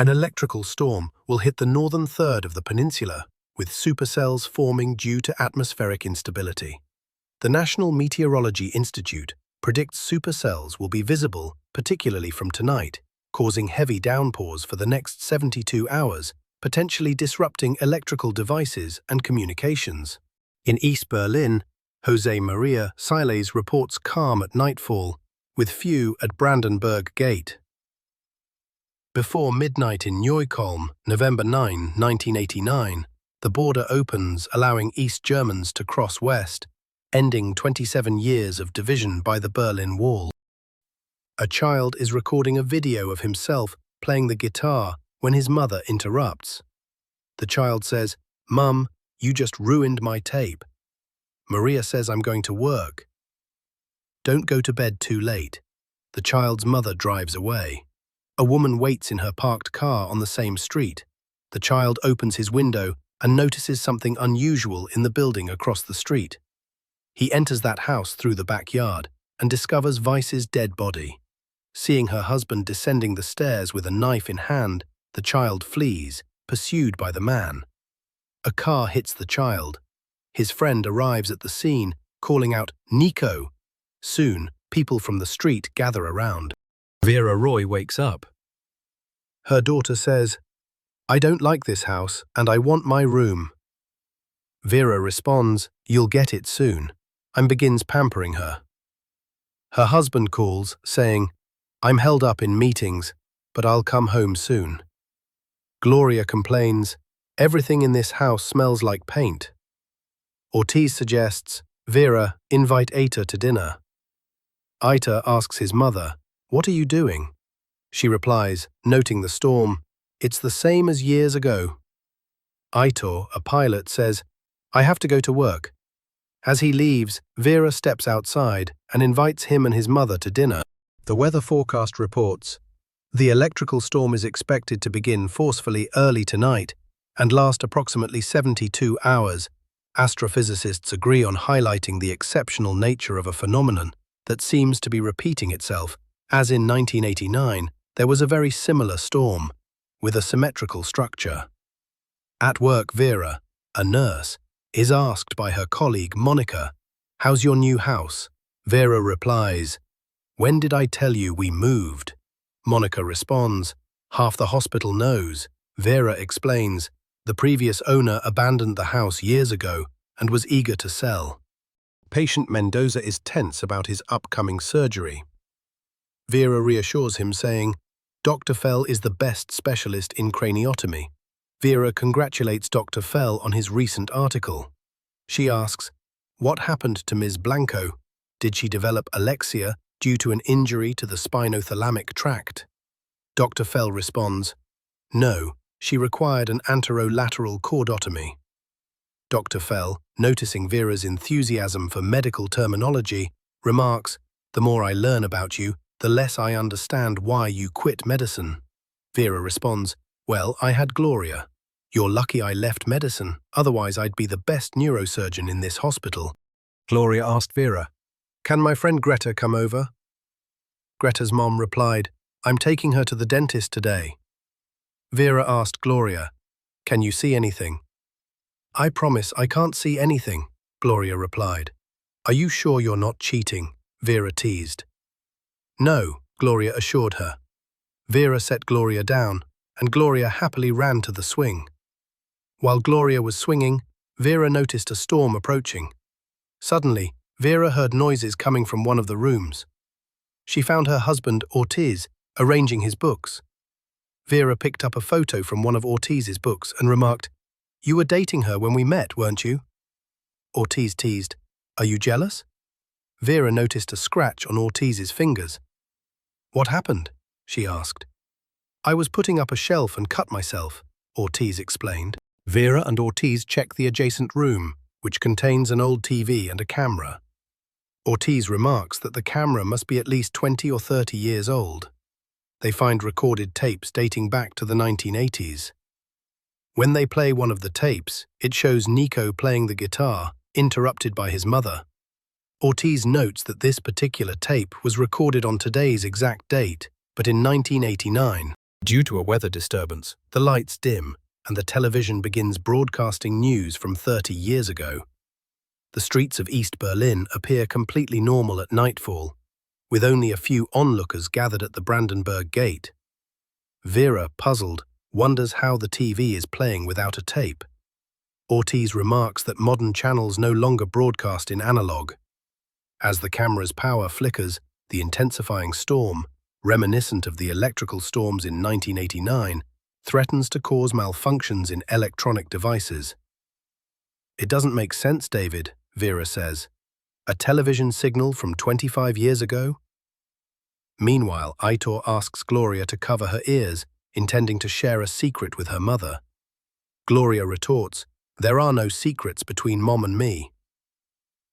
An electrical storm will hit the northern third of the peninsula, with supercells forming due to atmospheric instability. The National Meteorology Institute predicts supercells will be visible, particularly from tonight, causing heavy downpours for the next 72 hours, potentially disrupting electrical devices and communications. In East Berlin, Jose Maria Siles reports calm at nightfall, with few at Brandenburg Gate. Before midnight in Neukölln, November 9, 1989, the border opens, allowing East Germans to cross west, ending 27 years of division by the Berlin Wall. A child is recording a video of himself playing the guitar when his mother interrupts. The child says, "Mum, you just ruined my tape." Maria says, "I'm going to work." Don't go to bed too late. The child's mother drives away. A woman waits in her parked car on the same street. The child opens his window and notices something unusual in the building across the street. He enters that house through the backyard and discovers Weiss's dead body. Seeing her husband descending the stairs with a knife in hand, the child flees, pursued by the man. A car hits the child. His friend arrives at the scene, calling out, "Nico!" Soon, people from the street gather around. Vera Roy wakes up. Her daughter says, "I don't like this house, and I want my room." Vera responds, "You'll get it soon," and begins pampering her. Her husband calls, saying, "I'm held up in meetings, but I'll come home soon." Gloria complains, "Everything in this house smells like paint." Ortiz suggests, "Vera, invite Aita to dinner." Aita asks his mother, "What are you doing?" She replies, noting the storm, "It's the same as years ago." Aitor, a pilot, says, "I have to go to work." As he leaves, Vera steps outside and invites him and his mother to dinner. The weather forecast reports, the electrical storm is expected to begin forcefully early tonight and last approximately 72 hours. Astrophysicists agree on highlighting the exceptional nature of a phenomenon that seems to be repeating itself, as in 1989, there was a very similar storm, with a symmetrical structure. At work, Vera, a nurse, is asked by her colleague Monica, "How's your new house?" Vera replies, "When did I tell you we moved?" Monica responds, "Half the hospital knows." Vera explains, "The previous owner abandoned the house years ago and was eager to sell." Patient Mendoza is tense about his upcoming surgery. Vera reassures him, saying, "Dr. Fell is the best specialist in craniotomy." Vera congratulates Dr. Fell on his recent article. She asks, "What happened to Ms. Blanco? Did she develop alexia due to an injury to the spinothalamic tract?" Dr. Fell responds, "No, she required an anterolateral chordotomy." Dr. Fell, noticing Vera's enthusiasm for medical terminology, remarks, "The more I learn about you, the less I understand why you quit medicine." Vera responds, "Well, I had Gloria. You're lucky I left medicine, otherwise I'd be the best neurosurgeon in this hospital." Gloria asked Vera, "Can my friend Greta come over?" Greta's mom replied, "I'm taking her to the dentist today." Vera asked Gloria, "Can you see anything?" "I promise I can't see anything," Gloria replied. "Are you sure you're not cheating?" Vera teased. "No," Gloria assured her. Vera set Gloria down, and Gloria happily ran to the swing. While Gloria was swinging, Vera noticed a storm approaching. Suddenly, Vera heard noises coming from one of the rooms. She found her husband, Ortiz, arranging his books. Vera picked up a photo from one of Ortiz's books and remarked, "You were dating her when we met, weren't you?" Ortiz teased, "Are you jealous?" Vera noticed a scratch on Ortiz's fingers. "What happened?" she asked. "I was putting up a shelf and cut myself," Ortiz explained. Vera and Ortiz check the adjacent room, which contains an old TV and a camera. Ortiz remarks that the camera must be at least 20 or 30 years old. They find recorded tapes dating back to the 1980s. When they play one of the tapes, it shows Nico playing the guitar, interrupted by his mother. Ortiz notes that this particular tape was recorded on today's exact date, but in 1989. Due to a weather disturbance, the lights dim and the television begins broadcasting news from 30 years ago. The streets of East Berlin appear completely normal at nightfall, with only a few onlookers gathered at the Brandenburg Gate. Vera, puzzled, wonders how the TV is playing without a tape. Ortiz remarks that modern channels no longer broadcast in analog. As the camera's power flickers, the intensifying storm, reminiscent of the electrical storms in 1989, threatens to cause malfunctions in electronic devices. "It doesn't make sense, David," Vera says. "A television signal from 25 years ago?" Meanwhile, Aitor asks Gloria to cover her ears, intending to share a secret with her mother. Gloria retorts, "There are no secrets between Mom and me."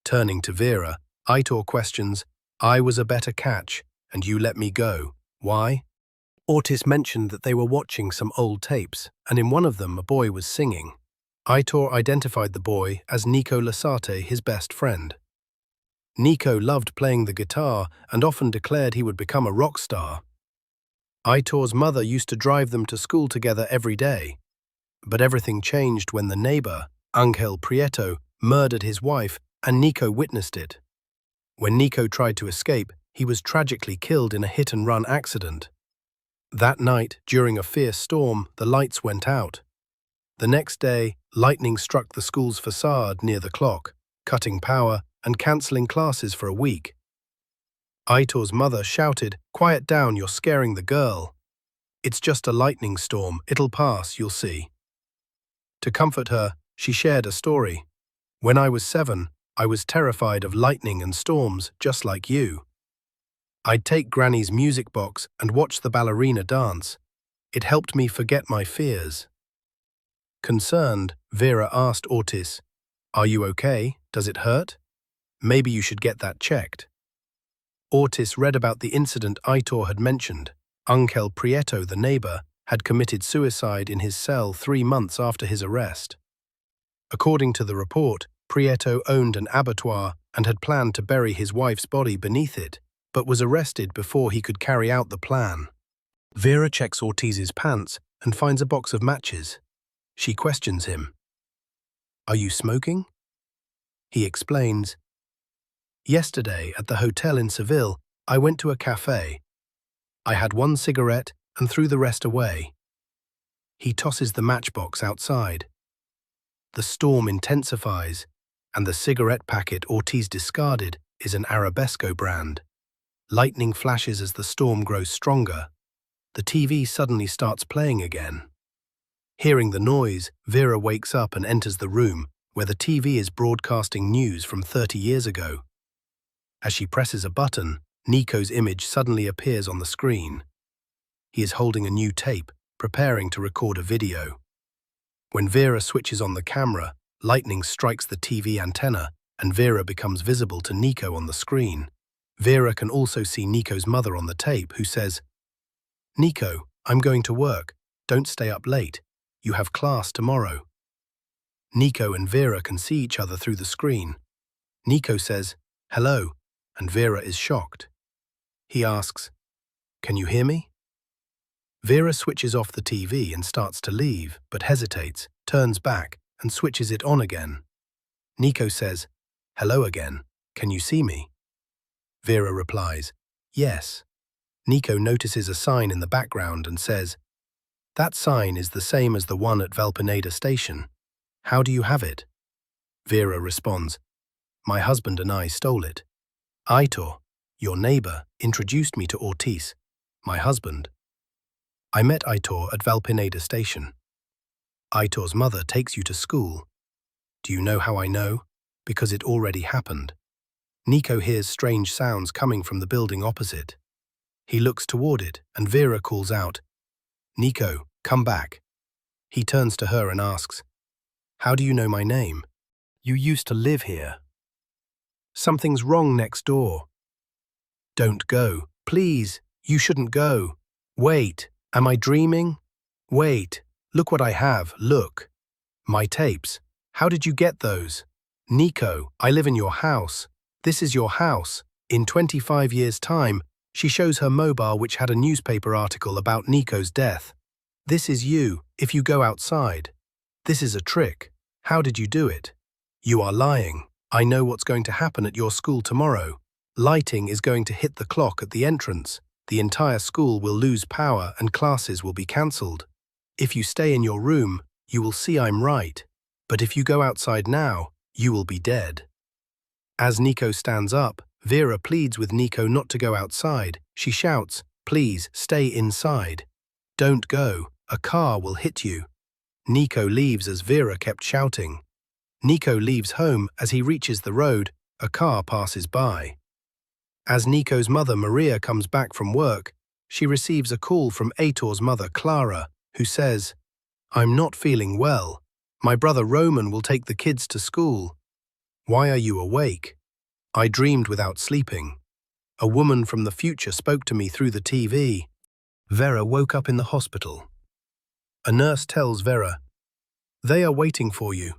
Turning to Vera, Aitor questions, "I was a better catch, and you let me go. Why?" Ortiz mentioned that they were watching some old tapes, and in one of them a boy was singing. Aitor identified the boy as Nico Lasarte, his best friend. Nico loved playing the guitar and often declared he would become a rock star. Aitor's mother used to drive them to school together every day. But everything changed when the neighbor, Angel Prieto, murdered his wife and Nico witnessed it. When Nico tried to escape, he was tragically killed in a hit-and-run accident. That night, during a fierce storm, the lights went out. The next day, lightning struck the school's facade near the clock, cutting power and cancelling classes for a week. Aitor's mother shouted, "Quiet down, you're scaring the girl. It's just a lightning storm, it'll pass, you'll see." To comfort her, she shared a story. "When I was 7, I was terrified of lightning and storms, just like you. I'd take Granny's music box and watch the ballerina dance. It helped me forget my fears." Concerned, Vera asked Ortiz, "Are you okay? Does it hurt? Maybe you should get that checked." Ortiz read about the incident Aitor had mentioned. Angel Prieto, the neighbor, had committed suicide in his cell 3 months after his arrest. According to the report, Prieto owned an abattoir and had planned to bury his wife's body beneath it, but was arrested before he could carry out the plan. Vera checks Ortiz's pants and finds a box of matches. She questions him. "Are you smoking?" He explains, "Yesterday, at the hotel in Seville, I went to a cafe. I had 1 cigarette and threw the rest away." He tosses the matchbox outside. The storm intensifies, and the cigarette packet Ortiz discarded is an Arabesco brand. Lightning flashes as the storm grows stronger. The TV suddenly starts playing again. Hearing the noise, Vera wakes up and enters the room, where the TV is broadcasting news from 30 years ago. As she presses a button, Nico's image suddenly appears on the screen. He is holding a new tape, preparing to record a video. When Vera switches on the camera, lightning strikes the TV antenna, and Vera becomes visible to Nico on the screen. Vera can also see Nico's mother on the tape, who says, "Nico, I'm going to work. Don't stay up late. You have class tomorrow." Nico and Vera can see each other through the screen. Nico says, "Hello," and Vera is shocked. He asks, "Can you hear me?" Vera switches off the TV and starts to leave, but hesitates, turns back, and switches it on again. Nico says, "Hello again. Can you see me?" Vera replies, "Yes." Nico notices a sign in the background and says, "That sign is the same as the one at Valpineda station. How do you have it?" Vera responds, "My husband and I stole it. Aitor, your neighbor, introduced me to Ortiz, my husband. I met Aitor at Valpineda station. Aitor's mother takes you to school. Do you know how I know? Because it already happened." Nico hears strange sounds coming from the building opposite. He looks toward it, and Vera calls out, "Nico, come back." He turns to her and asks, "How do you know my name? You used to live here." "Something's wrong next door." "Don't go. Please, you shouldn't go. Wait, am I dreaming? Wait, look what I have, look. My tapes. How did you get those? Nico, I live in your house. This is your house. In 25 years' time, She shows her mobile, which had a newspaper article about Nico's death. "This is you, if you go outside. This is a trick. How did you do it? You are lying. I know what's going to happen at your school tomorrow. Lighting is going to hit the clock at the entrance. The entire school will lose power and classes will be cancelled. If you stay in your room, you will see I'm right. But if you go outside now, you will be dead." As Nico stands up, Vera pleads with Nico not to go outside. She shouts, "Please, stay inside. Don't go, a car will hit you." Nico leaves as Vera kept shouting. Nico leaves home. As he reaches the road, a car passes by. As Nico's mother Maria comes back from work, she receives a call from Aitor's mother Clara, who says, "I'm not feeling well. My brother Roman will take the kids to school. Why are you awake? I dreamed without sleeping. A woman from the future spoke to me through the TV." Vera woke up in the hospital. A nurse tells Vera, "They are waiting for you."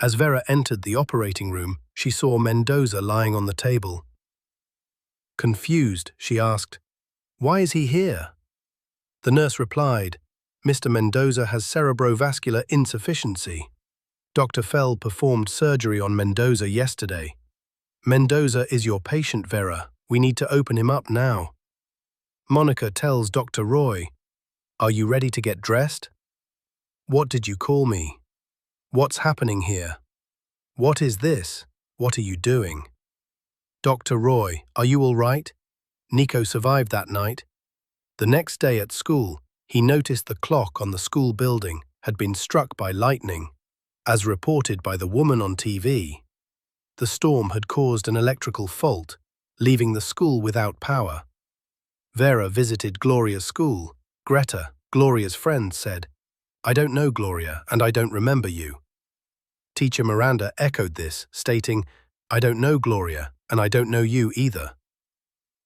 As Vera entered the operating room, she saw Mendoza lying on the table. Confused, she asked, "Why is he here?" The nurse replied, "Mr. Mendoza has cerebrovascular insufficiency. Dr. Fell performed surgery on Mendoza yesterday. Mendoza is your patient, Vera. We need to open him up now." Monica tells Dr. Roy, "Are you ready to get dressed?" "What did you call me? What's happening here? What is this? What are you doing?" "Dr. Roy, are you all right? Nico survived that night." The next day at school, he noticed the clock on the school building had been struck by lightning. As reported by the woman on TV, the storm had caused an electrical fault, leaving the school without power. Vera visited Gloria's school. Greta, Gloria's friend, said, "I don't know Gloria and I don't remember you." Teacher Miranda echoed this, stating, "I don't know Gloria and I don't know you either."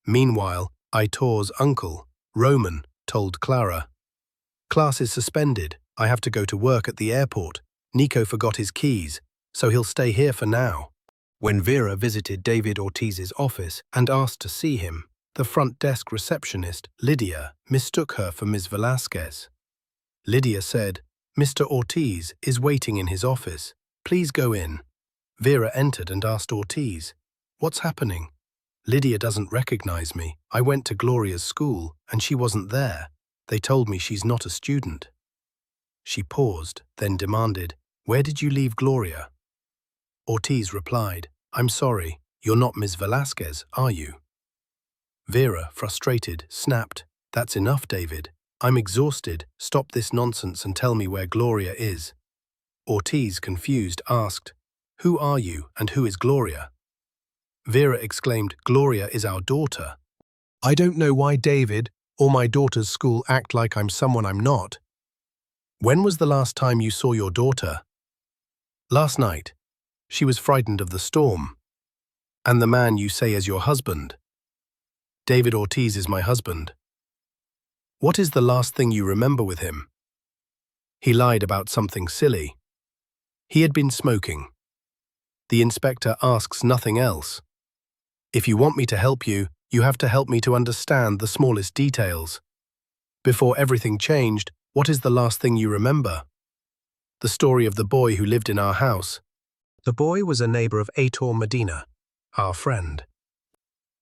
Meanwhile, Aitor's uncle, Roman, told Clara, "Class is suspended. I have to go to work at the airport. Nico forgot his keys, so he'll stay here for now." When Vera visited David Ortiz's office and asked to see him, the front desk receptionist, Lydia, mistook her for Ms. Velasquez. Lydia said, "Mr. Ortiz is waiting in his office. Please go in." Vera entered and asked Ortiz, "What's happening?" "Lydia doesn't recognize me. I went to Gloria's school and she wasn't there. They told me she's not a student." She paused, then demanded, "Where did you leave Gloria?" Ortiz replied, "I'm sorry, you're not Ms. Velasquez, are you?" Vera, frustrated, snapped, "That's enough, David. I'm exhausted. Stop this nonsense and tell me where Gloria is." Ortiz, confused, asked, "Who are you and who is Gloria?" Vera exclaimed, "Gloria is our daughter. I don't know why David or my daughter's school act like I'm someone I'm not. When was the last time you saw your daughter?" "Last night. She was frightened of the storm." "And the man you say is your husband?" "David Ortiz is my husband." "What is the last thing you remember with him?" "He lied about something silly. He had been smoking." The inspector asks nothing else. "If you want me to help you, you have to help me to understand the smallest details. Before everything changed, what is the last thing you remember?" "The story of the boy who lived in our house." The boy was a neighbor of Aitor Medina, our friend.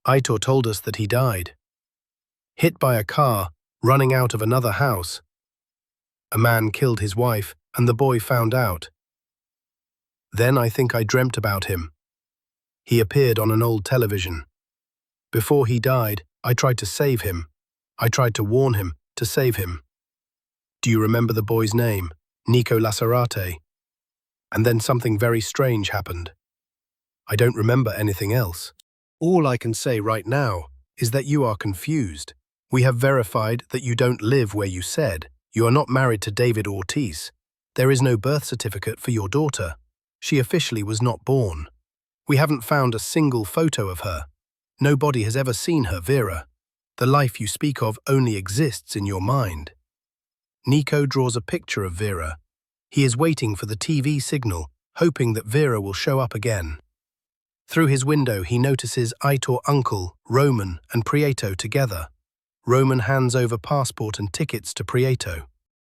Aitor told us that he died. Hit by a car, running out of another house. A man killed his wife, and the boy found out. Then I think I dreamt about him. He appeared on an old television. Before he died, I tried to save him. I tried to warn him, to save him. Do you remember the boy's name? Nico Lacerate. And then something very strange happened. I don't remember anything else. All I can say right now is that you are confused. We have verified that you don't live where you said. You are not married to David Ortiz. There is no birth certificate for your daughter. She officially was not born. We haven't found a single photo of her. Nobody has ever seen her, Vera. The life you speak of only exists in your mind. Nico draws a picture of Vera. He is waiting for the TV signal, hoping that Vera will show up again. Through his window, he notices Aitor uncle, Roman, and Prieto together. Roman hands over passport and tickets to Prieto.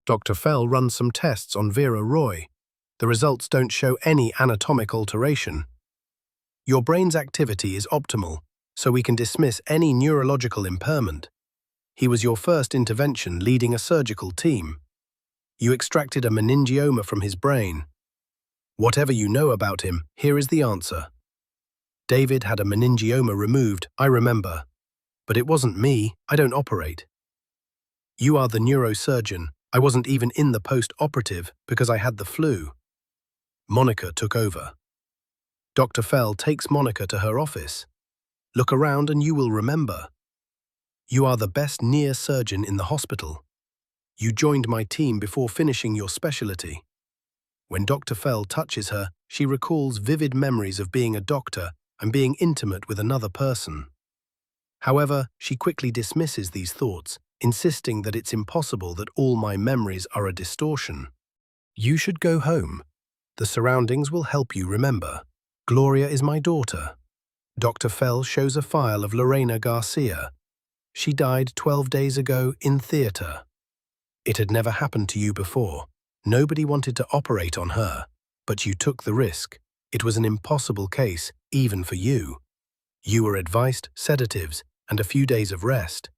Dr. Fell runs some tests on Vera Roy. The results don't show any anatomic alteration. Your brain's activity is optimal, so we can dismiss any neurological impairment. He was your first intervention leading a surgical team. You extracted a meningioma from his brain. Whatever you know about him, here is the answer. David had a meningioma removed, I remember. But it wasn't me, I don't operate. You are the neurosurgeon. I wasn't even in the post-operative because I had the flu. Monica took over. Dr. Fell takes Monica to her office. Look around and you will remember. You are the best near surgeon in the hospital. You joined my team before finishing your specialty. When Dr. Fell touches her, she recalls vivid memories of being a doctor and being intimate with another person. However, she quickly dismisses these thoughts, insisting that it's impossible that all my memories are a distortion. You should go home. The surroundings will help you remember. Gloria is my daughter. Dr. Fell shows a file of Lorena Garcia. She died 12 days ago in theater. It had never happened to you before. Nobody wanted to operate on her, but you took the risk. It was an impossible case, even for you. You were advised sedatives and a few days of rest.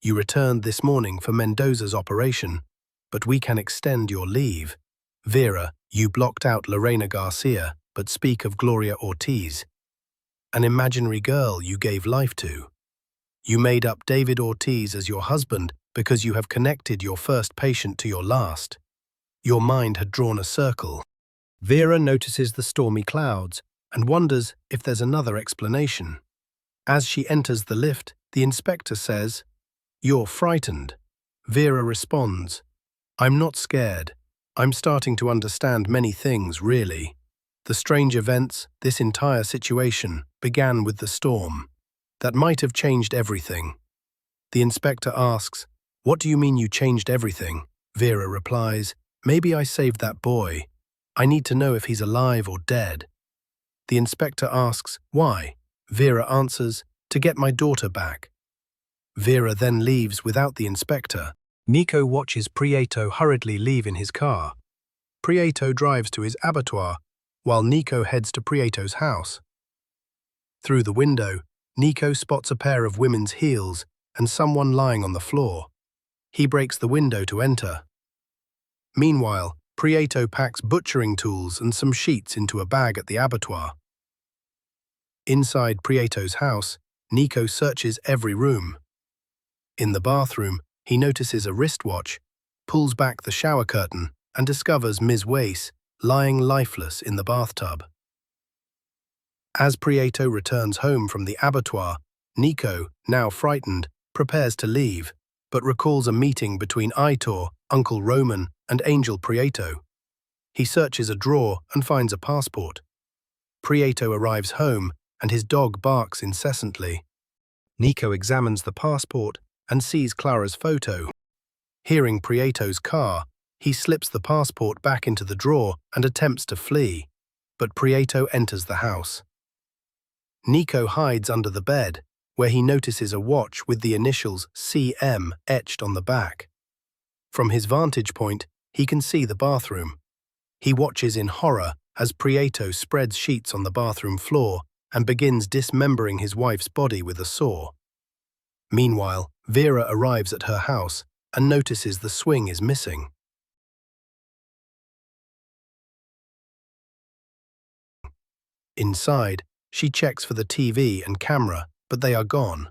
You returned this morning for Mendoza's operation, but we can extend your leave. Vera, you blocked out Lorena Garcia, but speak of Gloria Ortiz, an imaginary girl you gave life to. You made up David Ortiz as your husband because you have connected your first patient to your last. Your mind had drawn a circle. Vera notices the stormy clouds and wonders if there's another explanation. As she enters the lift, the inspector says, "You're frightened." Vera responds, "I'm not scared. I'm starting to understand many things, really. The strange events, this entire situation, began with the storm. That might have changed everything." The inspector asks, "What do you mean you changed everything?" Vera replies, "Maybe I saved that boy. I need to know if he's alive or dead." The inspector asks, "Why?" Vera answers, "To get my daughter back." Vera then leaves without the inspector. Nico watches Prieto hurriedly leave in his car. Prieto drives to his abattoir, while Nico heads to Prieto's house. Through the window, Nico spots a pair of women's heels and someone lying on the floor. He breaks the window to enter. Meanwhile, Prieto packs butchering tools and some sheets into a bag at the abattoir. Inside Prieto's house, Nico searches every room. In the bathroom, he notices a wristwatch, pulls back the shower curtain, and discovers Ms. Wace lying lifeless in the bathtub. As Prieto returns home from the abattoir, Nico, now frightened, prepares to leave, but recalls a meeting between Aitor, Uncle Roman, and Angel Prieto. He searches a drawer and finds a passport. Prieto arrives home, and his dog barks incessantly. Nico examines the passport and sees Clara's photo. Hearing Prieto's car, he slips the passport back into the drawer and attempts to flee, but Prieto enters the house. Nico hides under the bed, where he notices a watch with the initials CM etched on the back. From his vantage point, he can see the bathroom. He watches in horror as Prieto spreads sheets on the bathroom floor and begins dismembering his wife's body with a saw. Meanwhile, Vera arrives at her house and notices the swing is missing. Inside, she checks for the TV and camera, but they are gone.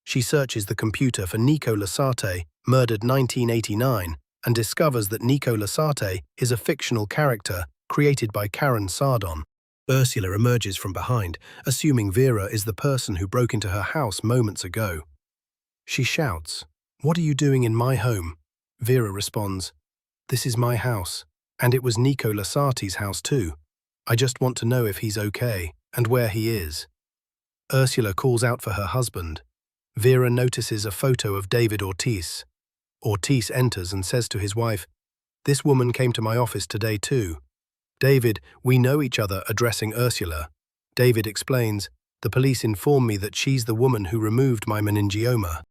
She searches the computer for Nico Lasarte, murdered 1989, and discovers that Nico Lasarte is a fictional character created by Karen Sardon. Ursula emerges from behind, assuming Vera is the person who broke into her house moments ago. She shouts, "What are you doing in my home?" Vera responds, "This is my house, and it was Nico Lasarte's house too. I just want to know if he's okay and where he is." Ursula calls out for her husband. Vera notices a photo of David Ortiz. Ortiz enters and says to his wife, "This woman came to my office today too." "David, we know each other," addressing Ursula. David explains, "The police inform me that she's the woman who removed my meningioma.